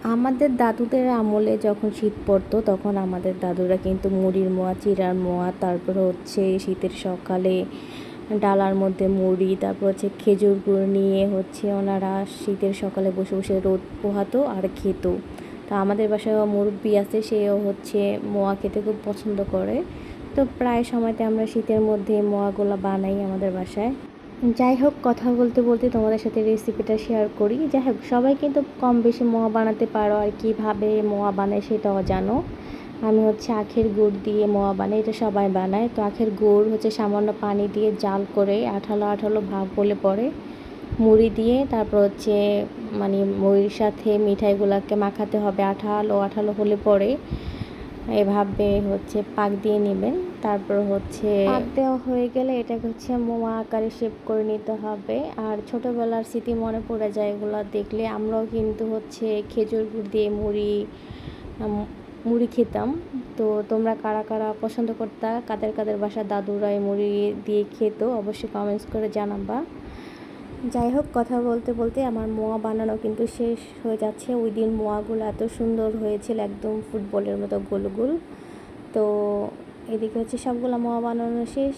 আমাদের দাদুদের আমলে যখন শীত পড়তো তখন আমাদের দাদুরা কিন্তু মুড়ির মোয়া, চিড়ার মোয়া, তারপর হচ্ছে শীতের সকালে ডালার মধ্যে মুড়ি, তারপর হচ্ছে খেজুর গুড় নিয়ে হচ্ছে ওনারা শীতের সকালে বসে বসে রোদ পোহাতো আর খেত। তো আমাদের বাসায় মুরব্বি আছে, সেও হচ্ছে মোয়া খেতে খুব পছন্দ করে। তো প্রায় সময়তে আমরা শীতের মধ্যে মোয়াগুলো বানাই আমাদের বাসায়। যাই হোক, কথা বলতে বলতে তোমাদের সাথে রেসিপিটা শেয়ার করি। যাই হোক, সবাই কিন্তু কম বেশি মোয়া বানাতে পারো, আর কীভাবে মোয়া বানায় সেটাও জানো। আমি হচ্ছে আখের গুড় দিয়ে মোয়া বানাই, এটা সবাই বানায়। তো আখের গুড় হচ্ছে সামান্য পানি দিয়ে জাল করে আঠালো আঠালো ভাব হলে পরে মুড়ি দিয়ে তারপর হচ্ছে মানে মুড়ির সাথে মিঠাইগুলোকে মাখাতে হবে। আঠালো আঠালো হলে পরে এভাবে হচ্ছে পাক দিয়ে নেবেন। তারপর হচ্ছে পাক দেওয়া হয়ে গেলে এটাকে হচ্ছে মোয়া আকারে শেপ করে নিতে হবে। আর ছোটোবেলার স্মৃতি মনে পড়ে যায় এগুলো দেখলে। আমরাও কিন্তু হচ্ছে খেজুর গুড় দিয়ে মুড়ি খেতাম। তো তোমরা কারা কারা পছন্দ করতা, কাদের কাদের বাসার দাদুরা এই মুড়ি দিয়ে খেত, অবশ্যই কমেন্টস করে জানাবা। যাই হোক, কথা বলতে বলতে আমার মোয়া বানানো কিন্তু শেষ হয়ে যাচ্ছে। ওই দিন মোয়াগুলো এত সুন্দর হয়েছিল, একদম ফুটবলের মতো গোল গোল। তো এদিকে হচ্ছে সবগুলো মোয়া বানানো শেষ।